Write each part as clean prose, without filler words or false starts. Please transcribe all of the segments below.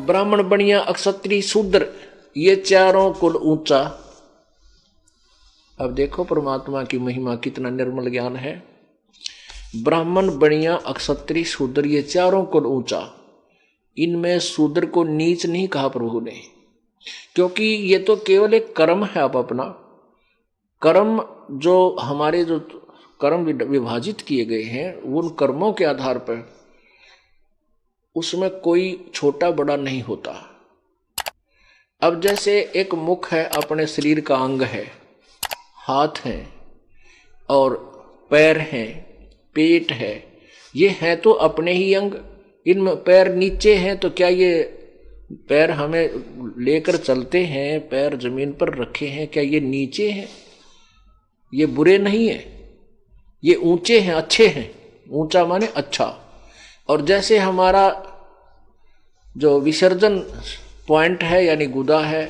ब्राह्मण बनिया अक्षत्रिय शूद्र ये चारों कुल ऊंचा। अब देखो परमात्मा की महिमा कितना निर्मल ज्ञान है। ब्राह्मण बनिया अक्षत्रिय शूद्र ये चारों कुल ऊंचा। इनमें शूद्र को नीच नहीं कहा प्रभु ने, क्योंकि ये तो केवल एक कर्म है। आप अपना कर्म जो हमारे जो कर्म विभाजित किए गए हैं उन कर्मों के आधार पर उसमें कोई छोटा बड़ा नहीं होता। अब जैसे एक मुख है, अपने शरीर का अंग है, हाथ हैं और पैर हैं, पेट है, ये हैं तो अपने ही अंग। इनमें पैर नीचे हैं तो क्या ये पैर हमें लेकर चलते हैं, पैर जमीन पर रखे हैं, क्या ये नीचे हैं? ये बुरे नहीं है, ये ऊंचे हैं, अच्छे हैं। ऊंचा माने अच्छा। और जैसे हमारा जो विसर्जन पॉइंट है यानी गुदा है,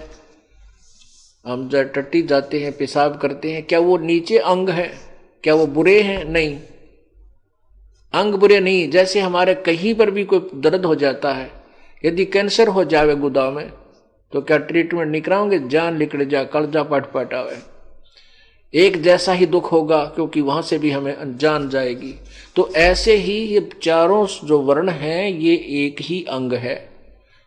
हम जब टट्टी जाते हैं, पेशाब करते हैं, क्या वो नीचे अंग है? क्या वो बुरे हैं? नहीं, अंग बुरे नहीं। जैसे हमारे कहीं पर भी कोई दर्द हो जाता है, यदि कैंसर हो जावे गुदा में तो क्या ट्रीटमेंट नहीं कराओगे? जान निकल जा, कलजा पट पटावे, एक जैसा ही दुख होगा, क्योंकि वहां से भी हमें जान जाएगी। तो ऐसे ही ये चारों जो वर्ण हैं ये एक ही अंग है,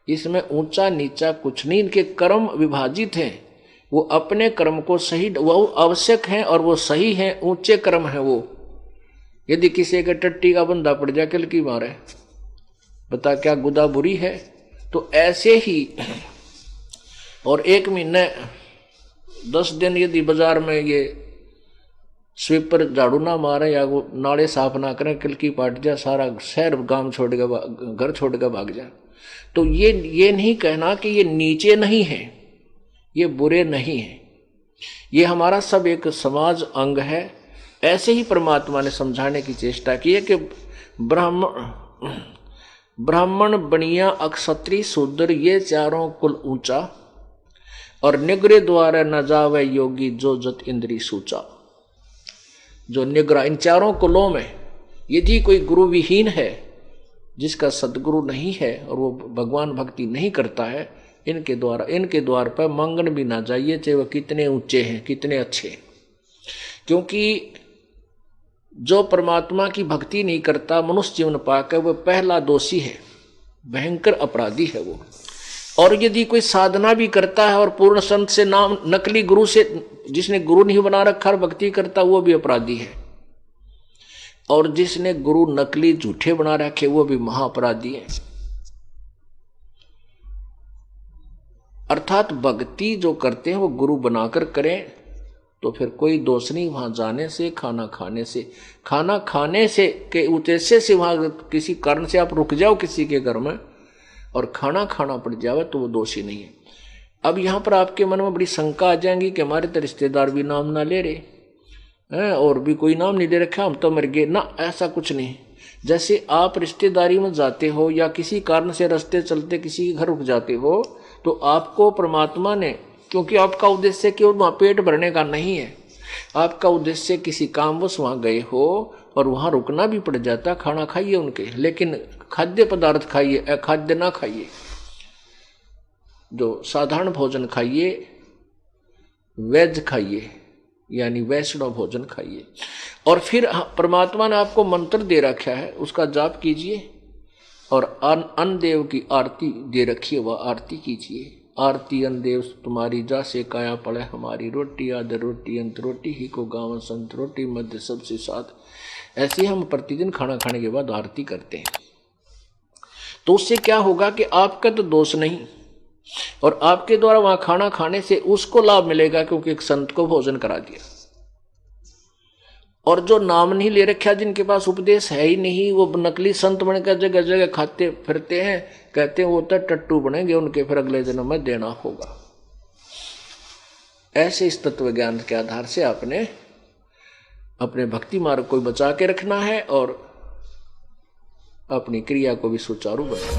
इसमें ऊंचा नीचा कुछ नहीं। इनके कर्म विभाजित हैं, वो अपने कर्म को सही, वो आवश्यक हैं और वो सही हैं, ऊंचे कर्म हैं वो। यदि किसी के टट्टी का बंदा पड़ जाए कल की मारे, बता क्या गुदा बुरी है? तो ऐसे ही और एक महीने 10 दिन यदि बाजार में ये स्वीपर झाड़ू ना मारे या वो नाले साफ ना करें, कल की पाट जाए, सारा शहर गांव छोड़ के घर छोड़ के भाग जाए। तो ये नहीं कहना कि ये नीचे नहीं है, ये बुरे नहीं है, ये हमारा सब एक समाज अंग है। ऐसे ही परमात्मा ने समझाने की चेष्टा की है कि ब्राह्मण बनिया अक्षत्रिय शूद्र ये चारों कुल ऊंचा, और निग्रह द्वारा न जावे योगी जो जत इंद्री सूचा। जो निग्रह इन चारों कुलों में यदि कोई गुरु विहीन है, जिसका सदगुरु नहीं है और वो भगवान भक्ति नहीं करता है, इनके द्वार पर मंगन भी ना जाइए, चाहे वह कितने ऊंचे हैं, कितने अच्छे हैं। क्योंकि जो परमात्मा की भक्ति नहीं करता, मनुष्य जीवन पाकर, वह पहला दोषी है, भयंकर अपराधी है वो। और यदि कोई साधना भी करता है और पूर्ण संत से नाम नकली गुरु से, जिसने गुरु नहीं बना रखा और भक्ति करता, वो भी अपराधी है। और जिसने गुरु नकली झूठे बना रखे वो भी महाअपराधी है। अर्थात भक्ति जो करते हैं वो गुरु बनाकर करें तो फिर कोई दोष नहीं। वहां जाने से, खाना खाने से के उद्देश्य से वहां किसी कारण से आप रुक जाओ किसी के घर में और खाना खाना पड़ जावे तो वो दोषी नहीं है। अब यहाँ पर आपके मन में बड़ी शंका आ जाएंगी कि हमारे तो रिश्तेदार भी नाम ना ले रहे हैं और भी कोई नाम नहीं ले रखा, हम तो मर गए ना। ऐसा कुछ नहीं। जैसे आप रिश्तेदारी में जाते हो या किसी कारण से रास्ते चलते किसी के घर रुक जाते हो, तो आपको परमात्मा ने, क्योंकि आपका उद्देश्य केवल वहाँ पेट भरने का नहीं है, आपका उद्देश्य किसी कामवश वहाँ गए हो और वहाँ रुकना भी पड़ जाता, खाना खाइए उनके, लेकिन खाद्य पदार्थ खाइए, अखाद्य ना खाइए, जो साधारण भोजन खाइए, वेज खाइए, यानी वैष्णव भोजन खाइए। और फिर परमात्मा ने आपको मंत्र दे रखा है, उसका जाप कीजिए और अन्न देव की आरती दे रखी है, वह आरती कीजिए। आरती अन्न देव तुम्हारी जा से काया पड़े हमारी, रोटी आदर रोटी अंत रोटी ही को गाँव संत, रोटी मध्य सबसे साथ। ऐसे हम प्रतिदिन खाना खाने के बाद आरती करते हैं। तो उससे क्या होगा कि आपका तो दोष नहीं और आपके द्वारा वहां खाना खाने से उसको लाभ मिलेगा, क्योंकि एक संत को भोजन करा दिया। और जो नाम नहीं ले रखा, जिनके पास उपदेश है ही नहीं, वो नकली संत बनकर जगह जगह खाते फिरते हैं, कहते हैं वो तो टट्टू बनेंगे, उनके फिर अगले जन्म में देना होगा। ऐसे इस तत्व ज्ञान के आधार से आपने अपने भक्ति मार्ग को बचा के रखना है और अपनी क्रिया को भी सुचारू बनाना।